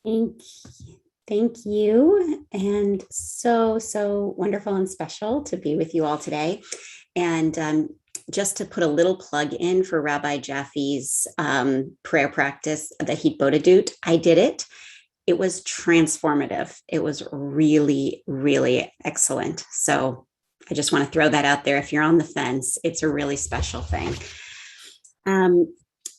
Thank, thank you. And so wonderful and special to be with you all today. And just to put a little plug in for Rabbi Jaffe's prayer practice, the Hitbodedut, I did it. It was transformative. It was really, really excellent. So I just want to throw that out there. If you're on the fence, it's a really special thing. Um,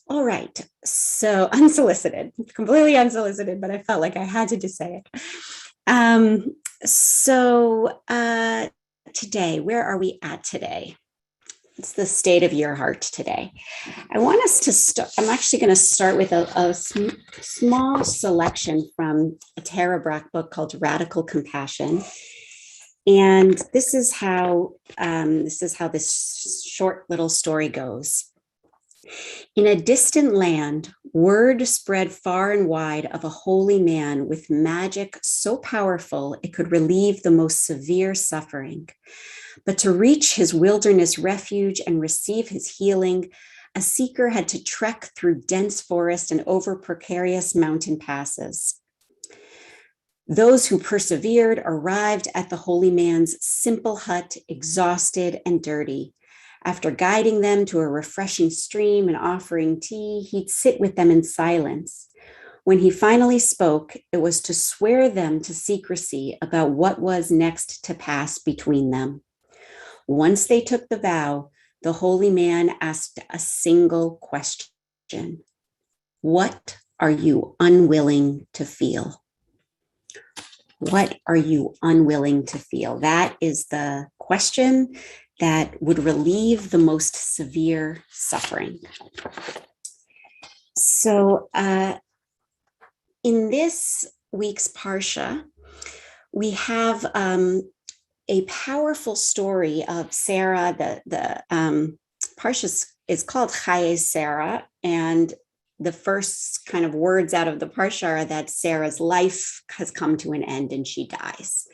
all right. So unsolicited, completely unsolicited, but I felt like I had to just say it. Um, so today, where are we at today? It's the state of your heart today. I want us to start. I'm actually going to start with a small selection from a Tara Brach book called Radical Compassion. And this short little story goes. In a distant land, word spread far and wide of a holy man with magic so powerful it could relieve the most severe suffering. But to reach his wilderness refuge and receive his healing, a seeker had to trek through dense forest and over precarious mountain passes. Those who persevered arrived at the holy man's simple hut, exhausted and dirty. After guiding them to a refreshing stream and offering tea, he'd sit with them in silence. When he finally spoke, it was to swear them to secrecy about what was next to pass between them. Once they took the vow, the holy man asked a single question. What are you unwilling to feel? What are you unwilling to feel? That is the question that would relieve the most severe suffering. So in this week's Parsha, we have a powerful story of Sarah. The Parsha is called Chaye Sarah, and the first kind of words out of the Parsha are that Sarah's life has come to an end and she dies.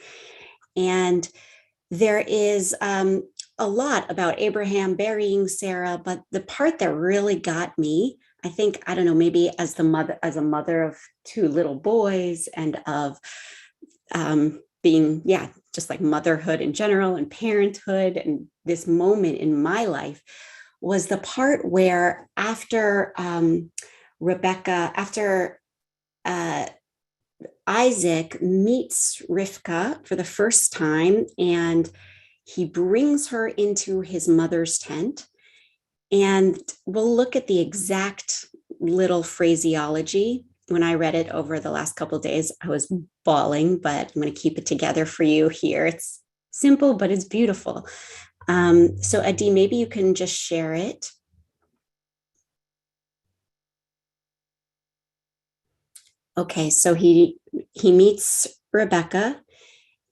And there is a lot about Abraham burying Sarah, but the part that really got me, I think, I don't know, maybe as a mother of two little boys and of being, just like motherhood in general and parenthood and this moment in my life, was the part where after Isaac meets Rivka for the first time, and he brings her into his mother's tent. And we'll look at the exact little phraseology. When I read it over the last couple of days, I was bawling, but I'm going to keep it together for you here. It's simple, but it's beautiful. So Adi, maybe you can just share it. Okay, so he meets Rebecca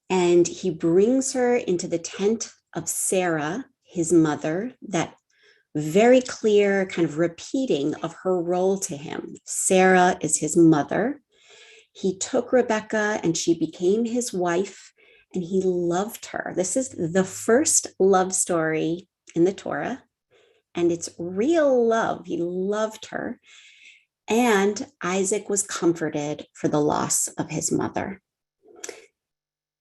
and he brings her into the tent of Sarah, his mother, that very clear kind of repeating of her role to him. Sarah is his mother. He took Rebecca and she became his wife and he loved her. This is the first love story in the Torah, and it's real love. He loved her. And Isaac was comforted for the loss of his mother.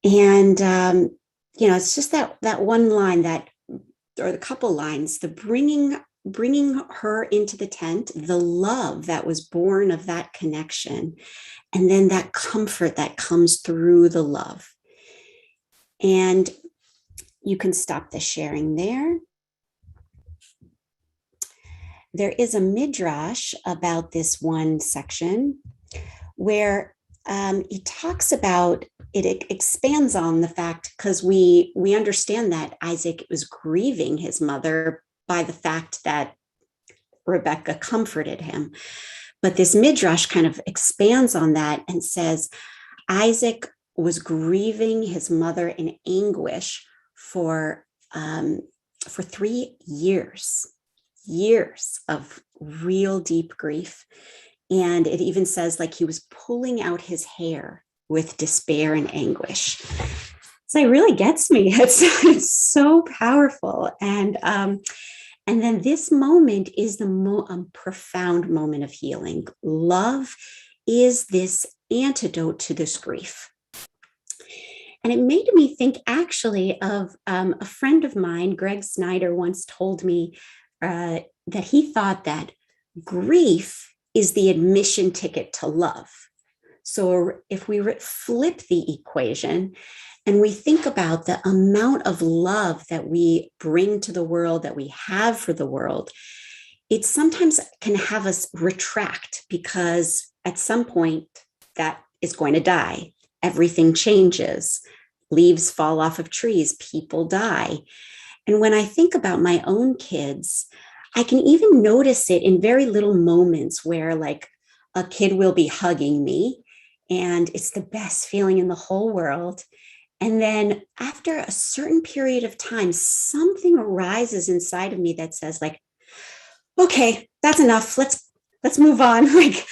And, it's just that one line or the couple lines, the bringing her into the tent, the love that was born of that connection, and then that comfort that comes through the love. And you can stop the sharing there. There is a midrash about this one section where it talks about, it expands on the fact, because we understand that Isaac was grieving his mother by the fact that Rebecca comforted him. But this midrash kind of expands on that and says Isaac was grieving his mother in anguish for 3 years of real deep grief. And it even says like he was pulling out his hair with despair and anguish. So it really gets me. It's so powerful. And then this moment is the profound moment of healing. Love is this antidote to this grief. And it made me think actually of a friend of mine, Greg Snyder, once told me that he thought that grief is the admission ticket to love. So if we flip the equation and we think about the amount of love that we bring to the world, that we have for the world, it sometimes can have us retract because at some point that is going to die. Everything changes. Leaves fall off of trees. People die. And when I think about my own kids, I can even notice it in very little moments where, like, a kid will be hugging me and it's the best feeling in the whole world. And then after a certain period of time, something arises inside of me that says, like, okay, that's enough. Let's move on. Like,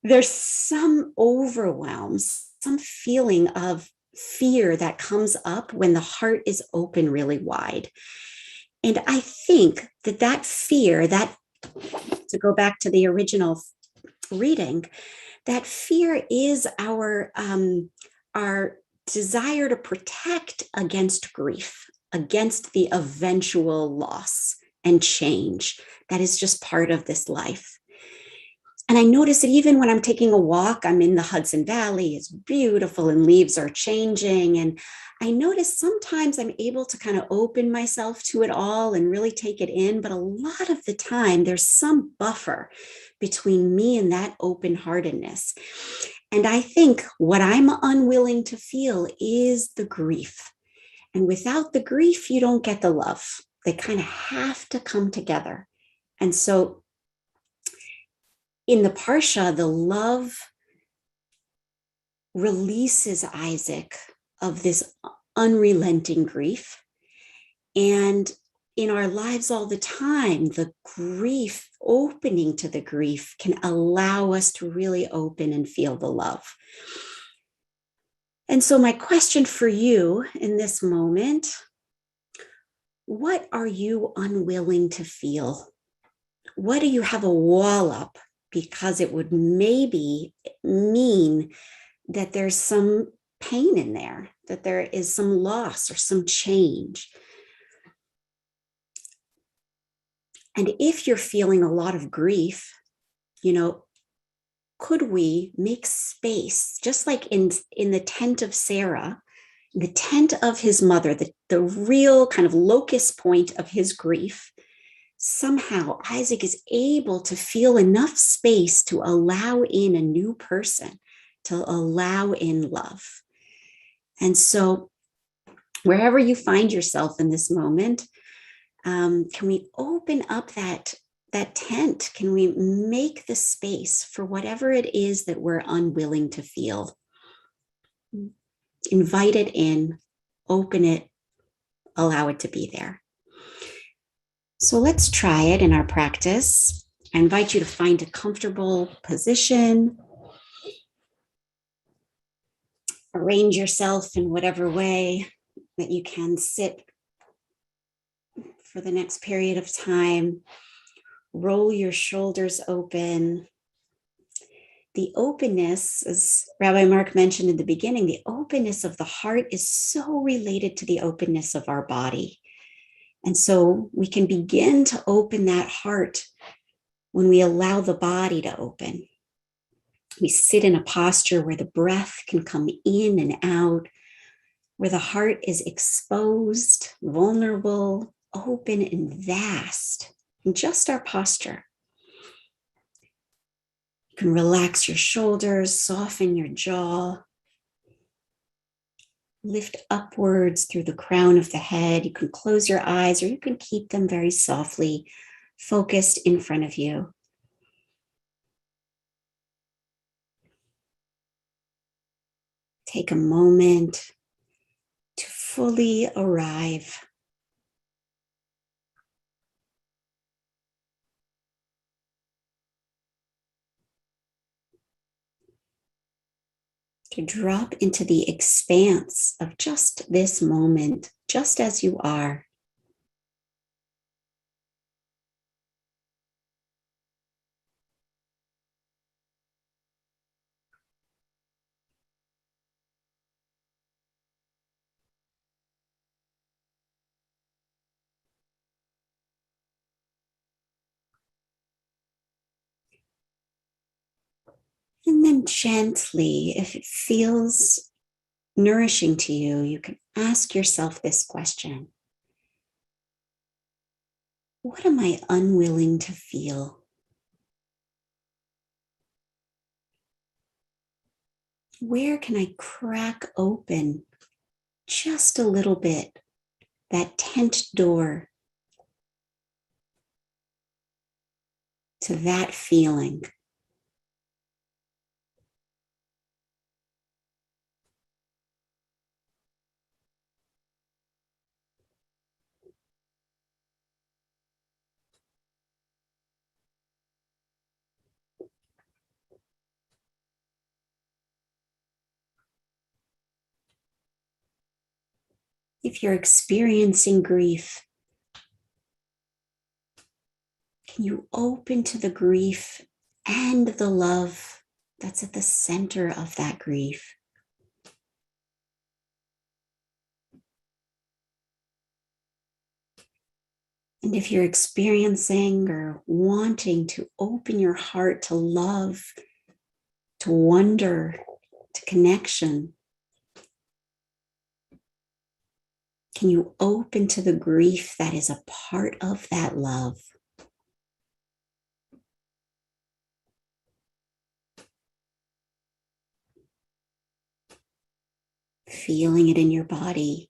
there's some overwhelm, some feeling of fear that comes up when the heart is open really wide. And I think that fear, that, to go back to the original reading, that fear is our desire to protect against grief, against the eventual loss and change that is just part of this life. And I notice that even when I'm taking a walk, I'm in the Hudson Valley, it's beautiful and leaves are changing. And I notice sometimes I'm able to kind of open myself to it all and really take it in. But a lot of the time, there's some buffer between me and that open-heartedness. And I think what I'm unwilling to feel is the grief. And without the grief, you don't get the love. They kind of have to come together. And so in the Parsha, the love releases Isaac of this unrelenting grief. And in our lives all the time, the grief, opening to the grief, can allow us to really open and feel the love. And so my question for you in this moment, what are you unwilling to feel? What do you have a wall up because it would maybe mean that there's some pain in there, that there is some loss or some change? And if you're feeling a lot of grief, could we make space, just like in the tent of Sarah, the tent of his mother, the real kind of locus point of his grief? Somehow Isaac is able to feel enough space to allow in a new person, to allow in love. And so wherever you find yourself in this moment, can we open up that tent? Can we make the space for whatever it is that we're unwilling to feel? Invite it in, open it, allow it to be there. So let's try it in our practice. I invite you to find a comfortable position. Arrange yourself in whatever way that you can sit for the next period of time. Roll your shoulders open. The openness, as Rabbi Mark mentioned in the beginning, the openness of the heart is so related to the openness of our body. And so we can begin to open that heart when we allow the body to open. We sit in a posture where the breath can come in and out, where the heart is exposed, vulnerable, open, and vast, in just our posture. You can relax your shoulders, soften your jaw, lift upwards through the crown of the head. You can close your eyes or you can keep them very softly focused in front of you. Take a moment to fully arrive. To drop into the expanse of just this moment, just as you are. And then gently, if it feels nourishing to you, you can ask yourself this question: what am I unwilling to feel? Where can I crack open just a little bit that tent door to that feeling? If you're experiencing grief, can you open to the grief and the love that's at the center of that grief? And if you're experiencing or wanting to open your heart to love, to wonder, to connection, can you open to the grief that is a part of that love? Feeling it in your body,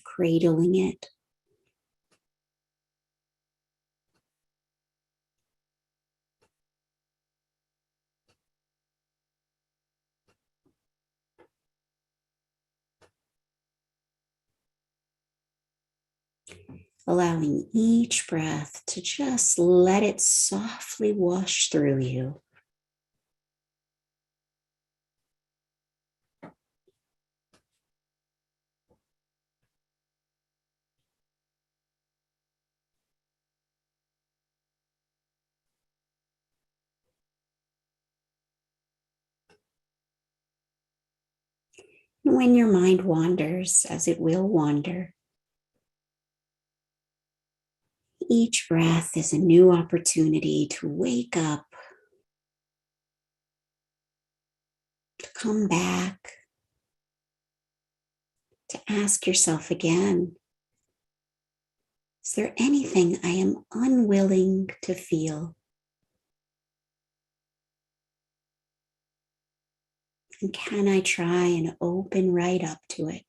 cradling it. Allowing each breath to just let it softly wash through you. And when your mind wanders, as it will wander, each breath is a new opportunity to wake up, to come back, to ask yourself again, is there anything I am unwilling to feel? And can I try and open right up to it?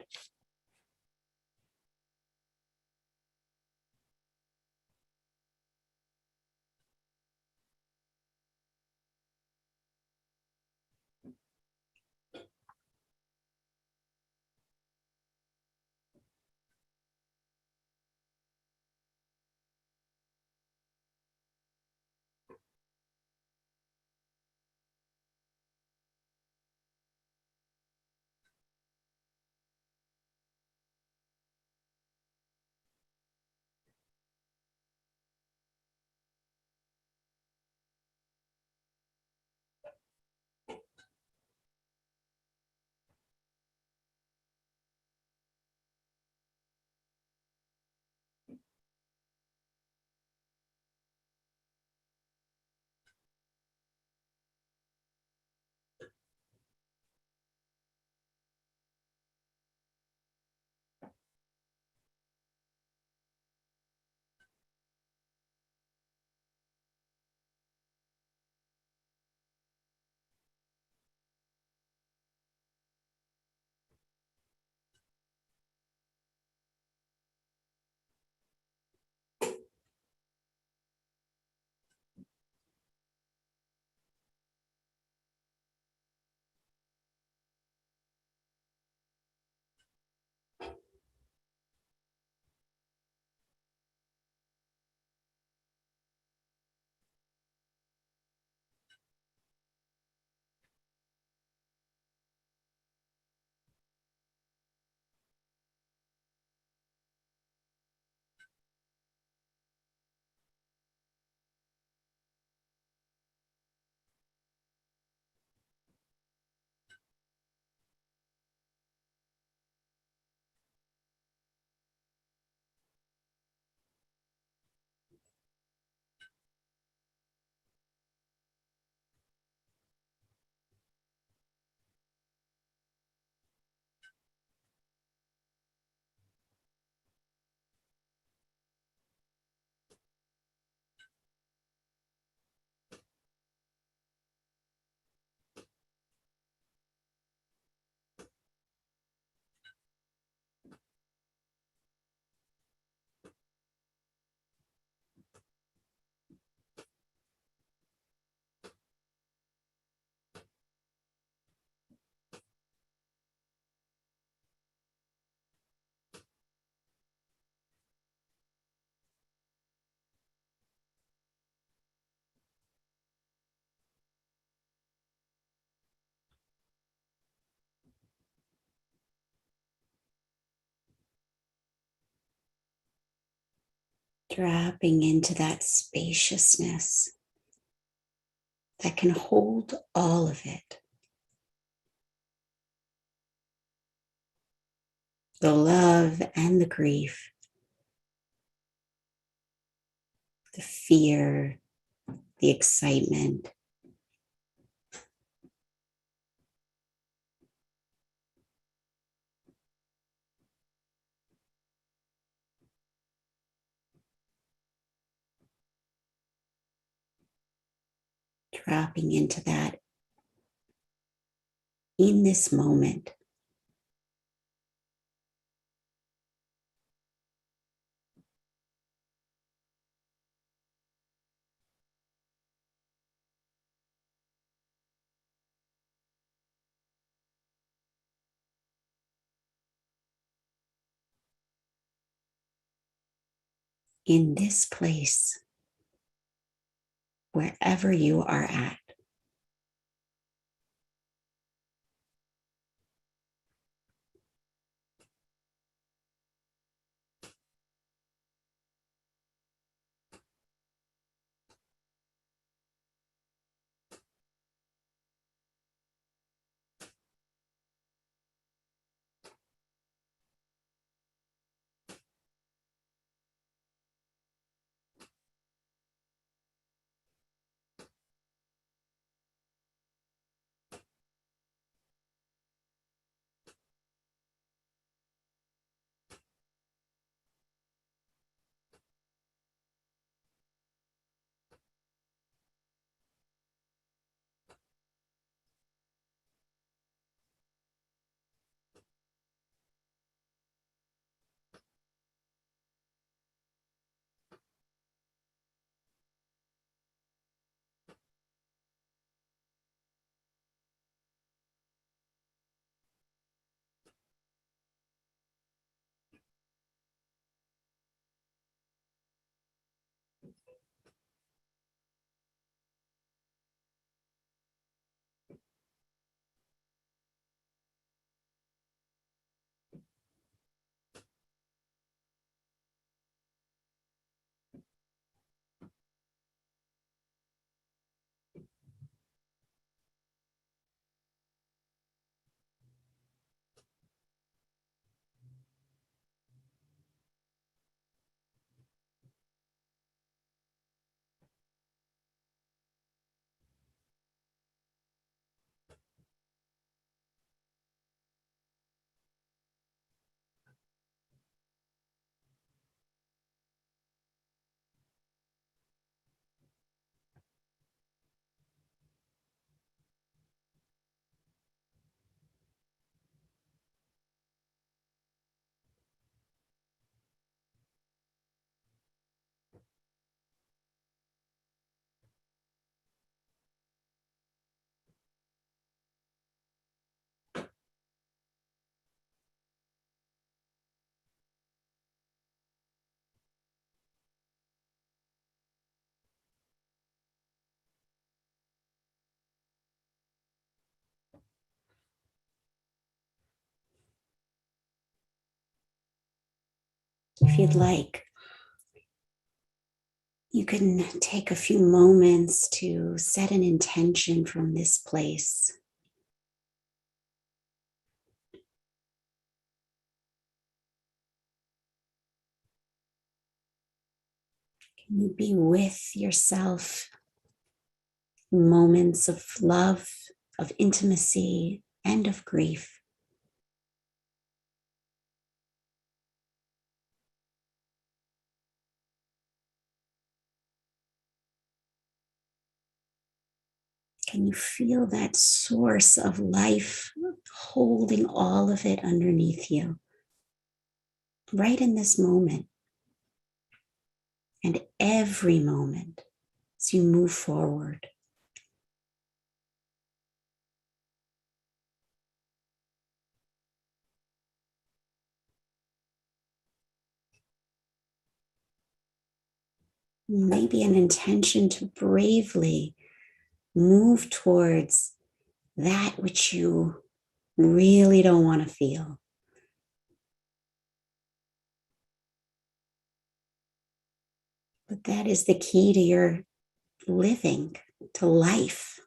Dropping into that spaciousness that can hold all of it. The love and the grief, the fear, the excitement. Dropping into that in this moment. In this place, wherever you are at. If you'd like, you can take a few moments to set an intention from this place. Can you be with yourself in moments of love, of intimacy, and of grief? Can you feel that source of life holding all of it underneath you, right in this moment and every moment as you move forward? Maybe an intention to bravely move towards that which you really don't want to feel. But that is the key to your living, to life.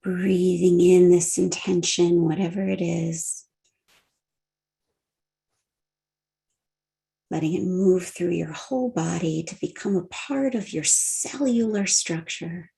Breathing in this intention, whatever it is, letting it move through your whole body to become a part of your cellular structure.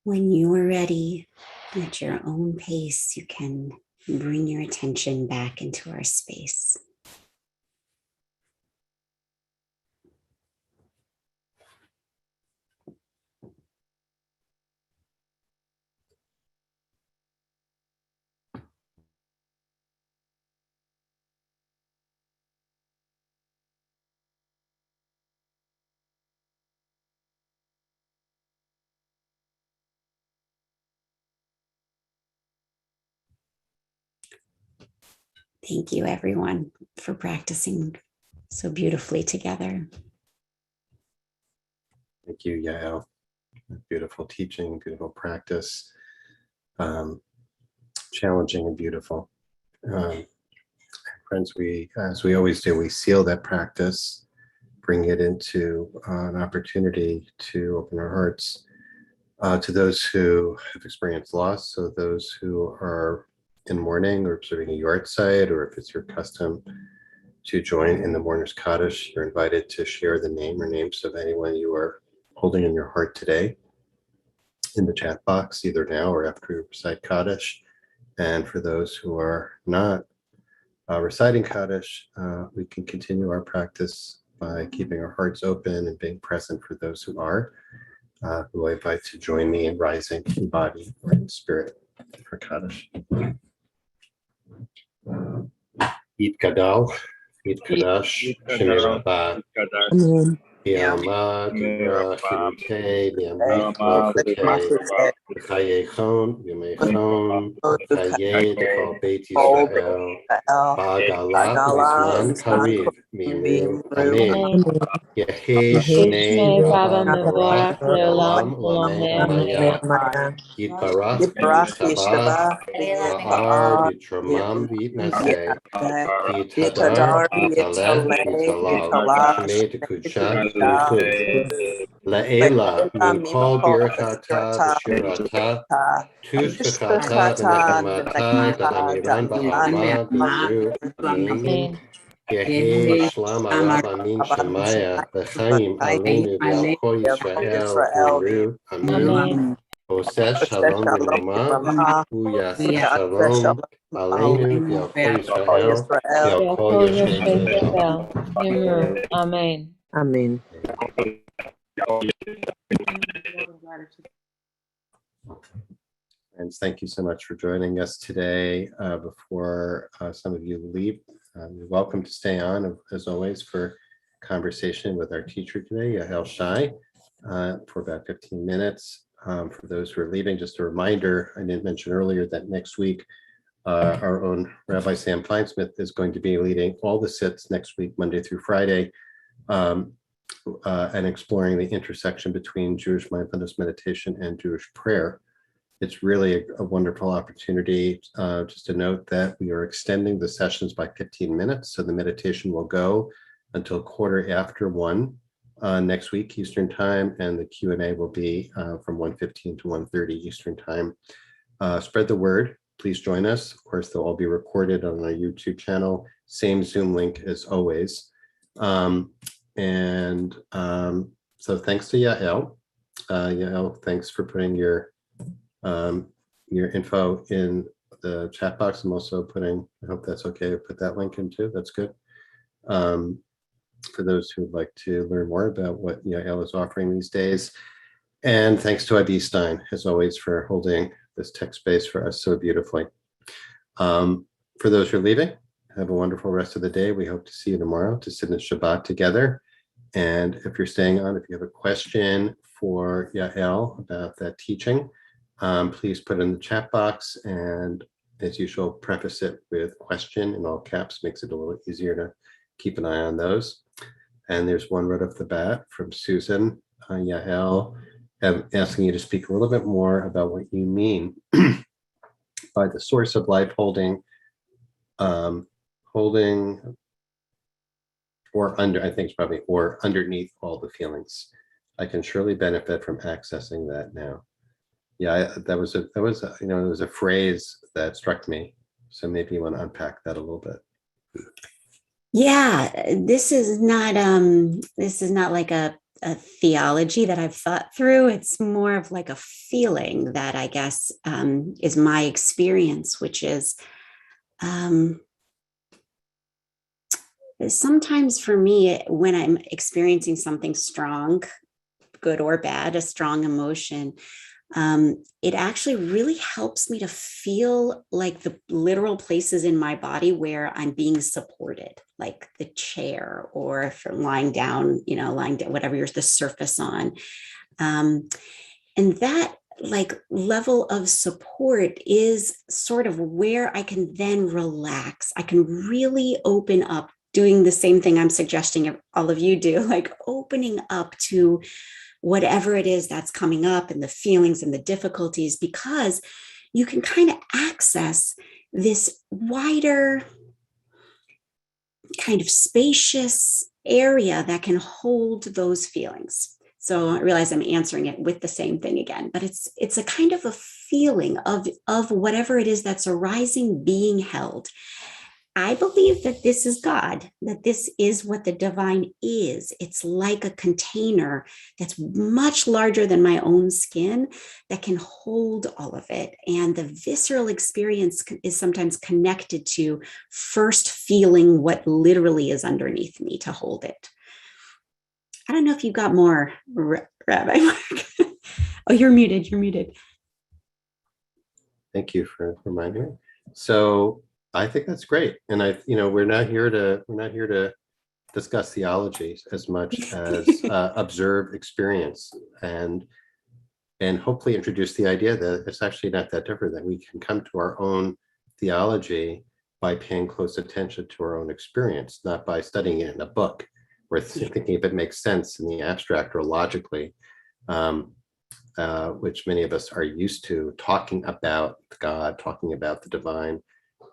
When you are ready, at your own pace, you can bring your attention back into our space. Thank you, everyone, for practicing so beautifully together. Thank you, Yael. Beautiful teaching, beautiful practice, challenging and beautiful. Friends, as we always do, we seal that practice, bring it into an opportunity to open our hearts to those who have experienced loss, so those who are in mourning or observing a yard site, or if it's your custom to join in the mourner's Kaddish, you're invited to share the name or names of anyone you are holding in your heart today in the chat box, either now or after you recite Kaddish. And for those who are not reciting Kaddish, we can continue our practice by keeping our hearts open and being present for those who are, who I invite to join me in rising in body or in spirit for Kaddish. Eat Gadal, Eat Kadash, Shemir Rabbah, Yama, Dura, Chilute, Yamrit, Mofute, Chayechon, Yumechon, Chaye, Dekal Beit Yisrael, Ba'agala, Uzman Kariv, Miru, Amen. Yehi Shnei Rabba Mevorach Leolam Ulamei Maya. Yitbarach Yishtabach Va'ar V'Tromam V'Yitnaseh V'Yithadar V'Yitaleh V'Yitalal Shmei Tekudshah V'Yichud La'ela Mimkol Birchata V'Shirata Tushkachata V'Nechamata Damiran Ba'alma V'Miru Amen. Yehi Shlam Arab Amin Shemaya V'Chaim Aleinu V'Al Kol Yisrael V'Miru Amen. Oseh Shalom B'Noma, Uyaseh Shalom Aleinu V'Al Kol Yisrael V'Al Kol Yoshvei Israel. Amen. Amen. Friends, thank you so much for joining us today. Before some of you leave, you're welcome to stay on, as always, for conversation with our teacher today, Yael Shai. for about 15 minutes. For those who are leaving, just a reminder, I didn't mention earlier that next week, our own Rabbi Sam Feinsmith is going to be leading all the sits next week, Monday through Friday, and exploring the intersection between Jewish mindfulness meditation and Jewish prayer. It's really a wonderful opportunity. Just to note that we are extending the sessions by 15 minutes. So the meditation will go until 1:15 next week Eastern time, and the Q&A will be from 1:15 to 1:30 Eastern time. Spread the word. Please join us. Of course, they'll all be recorded on our YouTube channel. Same Zoom link as always. So thanks to Yael. Yael, thanks for putting your info in the chat box. I'm also putting, I hope that's okay to put that link in too. That's good. For those who would like to learn more about what Yael is offering these days. And thanks to IB Stein, as always, for holding this tech space for us so beautifully. For those who are leaving, have a wonderful rest of the day. We hope to see you tomorrow to sit in Shabbat together. And if you're staying on, if you have a question for Yael about that teaching, please put it in the chat box. And as usual, preface it with question in all caps, makes it a little easier to keep an eye on those. And there's one right off the bat from Susan. Yael, asking you to speak a little bit more about what you mean by the source of life holding or under, I think it's probably, or underneath all the feelings. I can surely benefit from accessing that now. Yeah, that was a phrase that struck me. So maybe you want to unpack that a little bit. Yeah, this is not like a theology that I've thought through. It's more of like a feeling that I guess is my experience, which is sometimes for me, when I'm experiencing something strong, good or bad, a strong emotion, it actually really helps me to feel like the literal places in my body where I'm being supported, like the chair, or if I'm lying down, whatever you're the surface on. And that like level of support is sort of where I can then relax. I can really open up, doing the same thing I'm suggesting all of you do, like opening up to whatever it is that's coming up and the feelings and the difficulties, because you can kind of access this wider, kind of spacious area that can hold those feelings. So I realize I'm answering it with the same thing again, but it's a kind of a feeling of whatever it is that's arising, being held. I believe that this is God, that this is what the divine is. It's like a container that's much larger than my own skin that can hold all of it. And the visceral experience is sometimes connected to first feeling what literally is underneath me to hold it. I don't know if you got more, Rabbi Mark. Oh, you're muted. Thank you for reminding me. So I think that's great. And we're not here to discuss theology as much as observe experience and hopefully introduce the idea that it's actually not that different, that we can come to our own theology by paying close attention to our own experience, not by studying it in a book or thinking if it makes sense in the abstract or logically, which many of us are used to, talking about God, talking about the divine.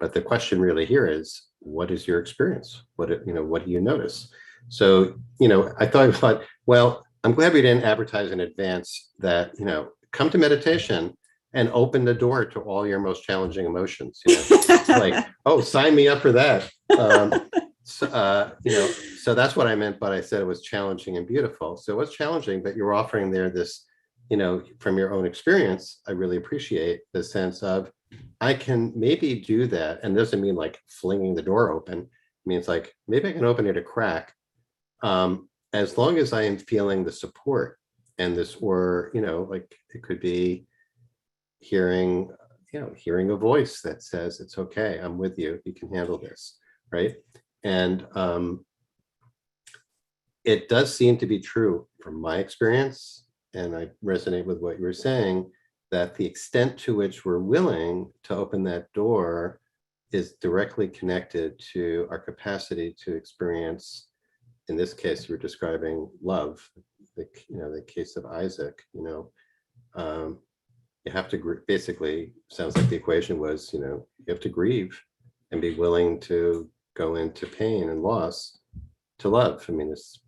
But the question really here is, what is your experience? What do you notice? So, I thought, well, I'm glad we didn't advertise in advance that, come to meditation and open the door to all your most challenging emotions. Like, oh, sign me up for that. So that's what I meant, but I said it was challenging and beautiful. So it was challenging, but you're offering there this, from your own experience. I really appreciate the sense of, I can maybe do that. And it doesn't mean like flinging the door open. It means like, maybe I can open it a crack, as long as I am feeling the support and this, or, like it could be hearing a voice that says, it's okay, I'm with you, you can handle this, right? And it does seem to be true from my experience, and I resonate with what you were saying, that the extent to which we're willing to open that door is directly connected to our capacity to experience, in this case, we're describing love, the case of Isaac, you have to basically, sounds like the equation was, you have to grieve and be willing to go into pain and loss to love. I mean, there's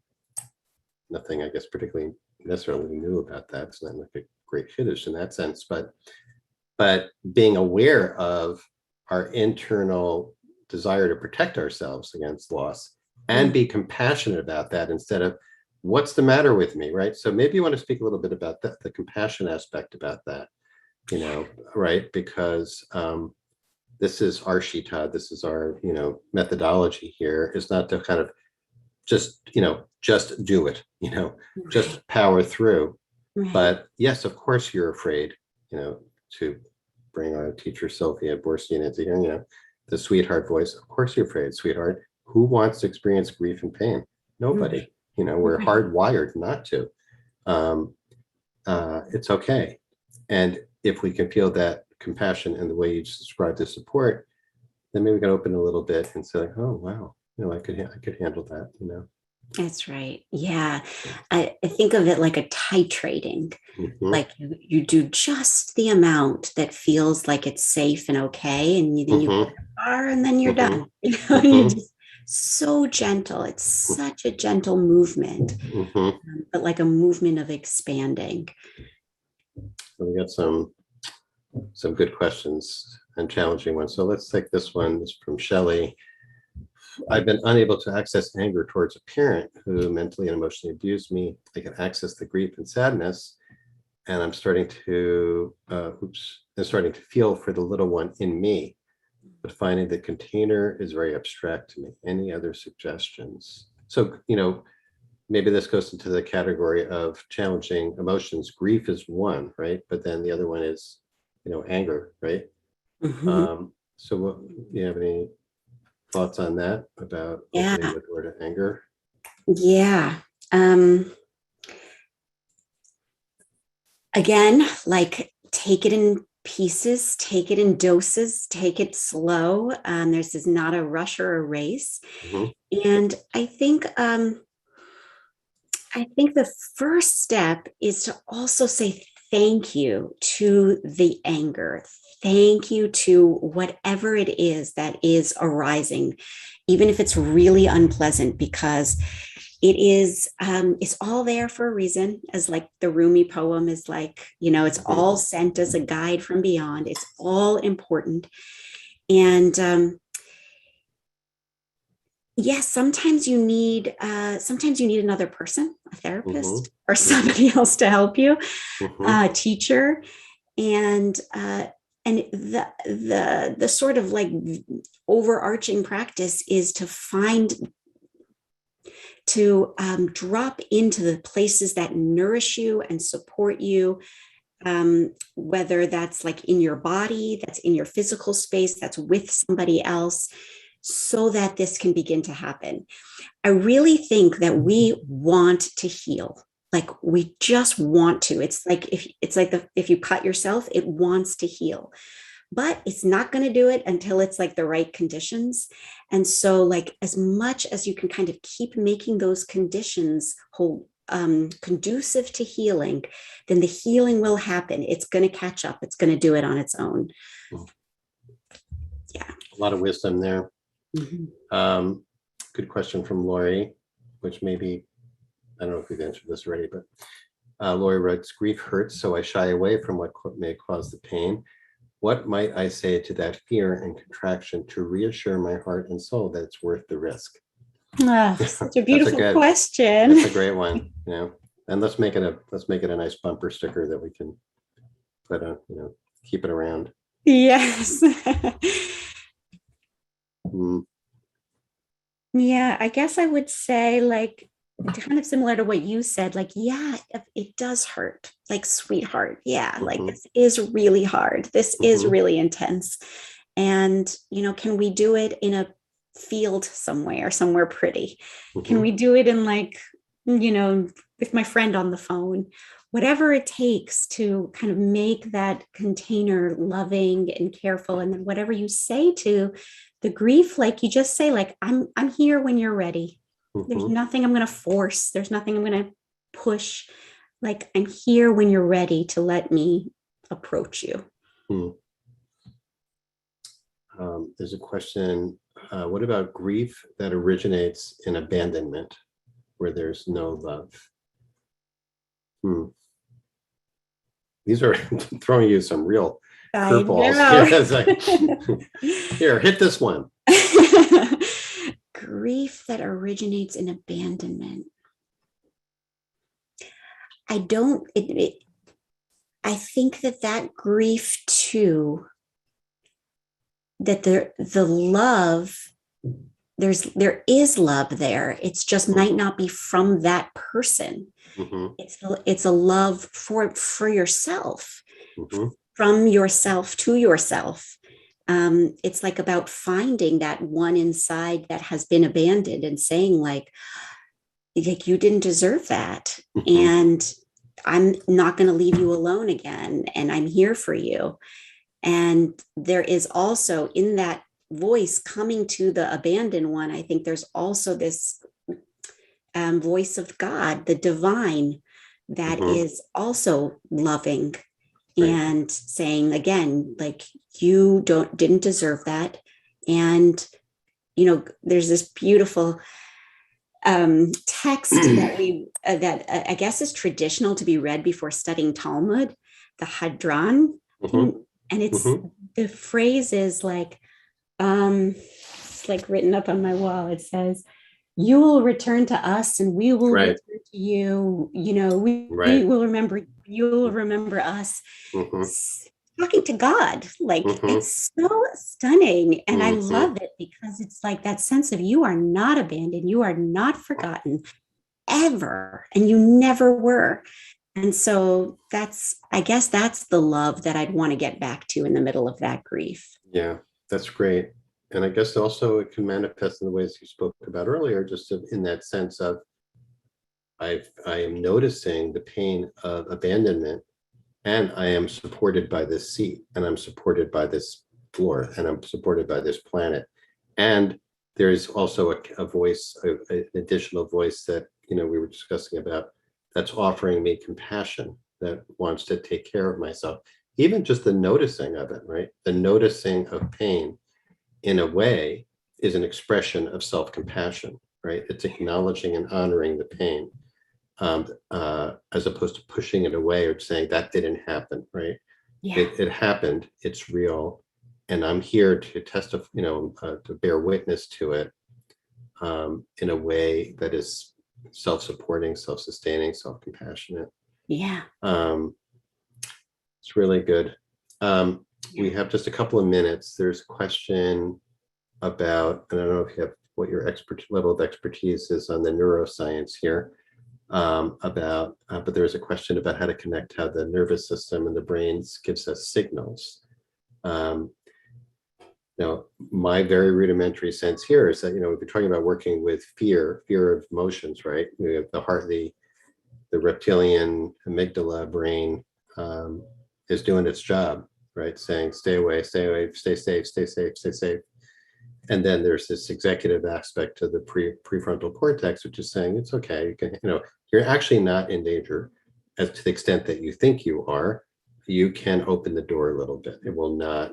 nothing, I guess, particularly necessarily new about that. It's not like a great Kiddush in that sense, but being aware of our internal desire to protect ourselves against loss and be compassionate about that instead of what's the matter with me, right? So maybe you want to speak a little bit about that, the compassion aspect about that, right? Because this is our shita, this is our, methodology here, is not to kind of just do it, just power through. Right. But yes, of course you're afraid, to bring our teacher Sylvia Borstein into here, the sweetheart voice. Of course you're afraid, sweetheart. Who wants to experience grief and pain? Nobody. We're hardwired not to. It's okay. And if we can feel that compassion in the way you just described the support, then maybe we can open a little bit and say, like, oh wow, I could handle that. That's right. Yeah. I think of it like a titrating. Mhm. Like you do just the amount that feels like it's safe and okay. And then you go far and then you're done. And you just so gentle. It's such a gentle movement, but like a movement of expanding. So we got some good questions and challenging ones. So let's take this one. This is from Shelley. I've been unable to access anger towards a parent who mentally and emotionally abused me. I can access the grief and sadness, and I'm starting to feel for the little one in me, but finding the container is very abstract to me. Any other suggestions? So, maybe this goes into the category of challenging emotions. Grief is one, right? But then the other one is, anger, right? So what, do you have any thoughts on that about opening the door to anger? Yeah. Again, like take it in pieces, take it in doses, take it slow. This is not a rush or a race. And I think the first step is to also say thank you to the anger. Thank you to whatever it is that is arising, even if it's really unpleasant, because it's all there for a reason, as like the Rumi poem is like, it's all sent as a guide from beyond. It's all important. And yes, sometimes you need another person, a therapist, or somebody else to help you, a teacher, and the sort of like overarching practice is to drop into the places that nourish you and support you, whether that's like in your body, that's in your physical space, that's with somebody else, so that this can begin to happen. I really think that we want to heal. Like we just want to. It's like if you cut yourself, it wants to heal, but it's not going to do it until it's like the right conditions. And so, like, as much as you can kind of keep making those conditions conducive to healing, then the healing will happen. It's going to catch up. It's going to do it on its own. Yeah. A lot of wisdom there. Good question from Lori, which maybe, I don't know if we've answered this already, but Lori writes, grief hurts, so I shy away from what may cause the pain. What might I say to that fear and contraction to reassure my heart and soul that it's worth the risk? Such a beautiful question. That's a great one. And let's make it a nice bumper sticker that we can put on, keep it around. Yes. Yeah, I guess I would say, like, kind of similar to what you said, like, yeah, it does hurt, like, sweetheart. Yeah, like this is really hard. This is really intense. And, can we do it in a field somewhere pretty? Can we do it in like with my friend on the phone, whatever it takes to kind of make that container loving and careful. And then whatever you say to the grief, like you just say, like, I'm here when you're ready. There's Mhm. nothing I'm going to force. There's nothing I'm going to push. Like, I'm here when you're ready to let me approach you. Mm. There's a question. What about grief that originates in abandonment, where there's no love? Hmm. These are throwing you some real I curveballs. know. Yeah, it's like, here, hit this one. Grief that originates in abandonment. I don't, I think that grief too, that the love, there is love there. It's just Mhm. might not be from that person. Mhm. It's a love for yourself, Mhm. from yourself to yourself. It's like about finding that one inside that has been abandoned and saying like you didn't deserve that, Mhm. and I'm not going to leave you alone again, and I'm here for you. And there is also in that voice coming to the abandoned one, I think there's also this voice of God, the divine, that Mhm. is also loving Right. and saying again, like, you didn't deserve that. And there's this beautiful text that we that I guess is traditional to be read before studying Talmud, the Hadran, Mhm. and it's Mhm. the phrase is like, it's like written up on my wall. It says, "You will return to us, and we will Right. return to you. We Right. will remember. You will remember us." Mhm. Talking to God, like, Mhm. it's so stunning, and I Mhm. love it because it's like that sense of you are not abandoned, you are not forgotten ever, and you never were. And so I guess that's the love that I'd want to get back to in the middle of that grief. Yeah, that's great. And I guess also it can manifest in the ways you spoke about earlier, just in that sense of I am noticing the pain of abandonment, and I am supported by this seat, and I'm supported by this floor, and I'm supported by this planet. And there's also a voice, an additional voice that we were discussing about, that's offering me compassion, that wants to take care of myself. Even just the noticing of it, right? The noticing of pain in a way is an expression of self-compassion, right? It's acknowledging and honoring the pain, as opposed to pushing it away or saying that didn't happen, right? Yeah. It happened, it's real, and I'm here to testify, to bear witness to it, in a way that is self-supporting, self-sustaining, self-compassionate. Yeah. Um, it's really good. Um, Yeah. we have just a couple of minutes. There's a question about, and I don't know if you have what your level of expertise is on the neuroscience here, but there's a question about how to connect how the nervous system and the brains gives us signals. Um, my very rudimentary sense here is that, if you're talking about working with fear of emotions, right? We have the heart, the reptilian amygdala brain, is doing its job, right? Saying, stay away, stay safe, stay safe, stay safe. And then there's this executive aspect to the prefrontal cortex, which is saying it's okay. You can, you're actually not in danger, as to the extent that you think you are. You can open the door a little bit. It will not,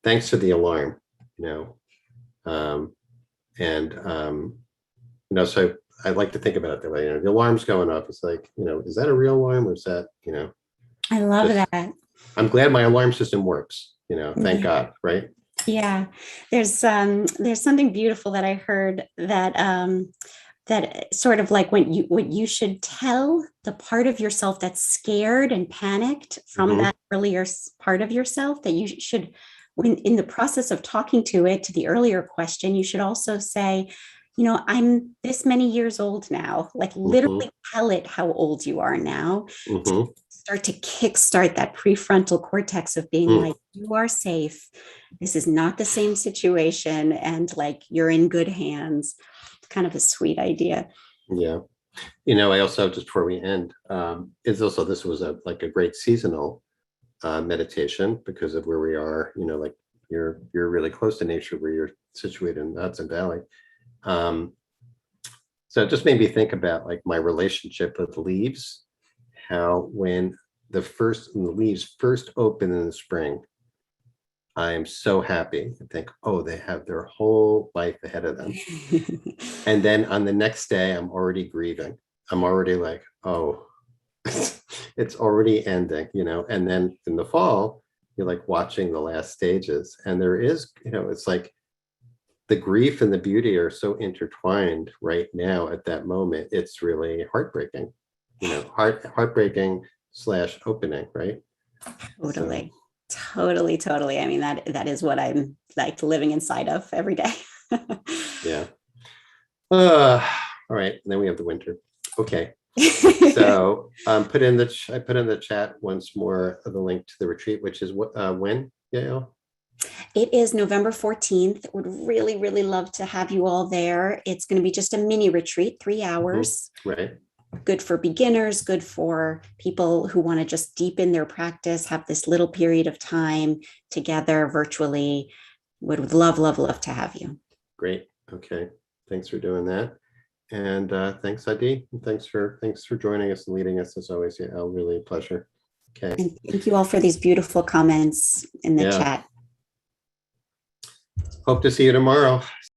thanks to the alarm, you know. Um, and so I like to think about it that way. The alarm's going off. It's like, is that a real alarm, or is that, I love just? that. I'm glad my alarm system works. Thank Yeah. God, right? Yeah. There's something beautiful that I heard that sort of like what you should tell the part of yourself that's scared and panicked from Mm-hmm. that earlier part of yourself, that you should, when in the process of talking to it, to the earlier question, you should also say, I'm this many years old now, like Mm-hmm. literally tell it how old you are now, to Mm-hmm. start to kickstart that prefrontal cortex of being Mm. like, you are safe, this is not the same situation, and like, you're in good hands. Kind of a sweet idea. Yeah. I also, just before we end, this was like a great seasonal meditation because of where we are. Like you're really close to nature where you're situated in the Hudson Valley. So it just made me think about like my relationship with leaves, how when the leaves first open in the spring, I am so happy and think, oh, they have their whole life ahead of them. And then on the next day, I'm already grieving. I'm already like, oh, it's already ending, and then in the fall, you're like watching the last stages. And there is, it's like the grief and the beauty are so intertwined right now at that moment. It's really heartbreaking, heartbreaking / opening, right? Totally. Totally. I mean, that is what I'm like living inside of every day. Yeah. All right. And then we have the winter. Okay. So I put in the chat once more the link to the retreat, which is when, Yael? It is November 14th. Would really, really love to have you all there. It's going to be just a mini retreat, 3 hours. Right. Good for beginners, good for people who want to just deepen their practice, have this little period of time together virtually. Would love to have you. Great. Okay. Thanks for doing that. And thanks, Adi. And thanks for joining us and leading us as always. Yael, really a pleasure. Okay. And thank you all for these beautiful comments in the chat. Hope to see you tomorrow.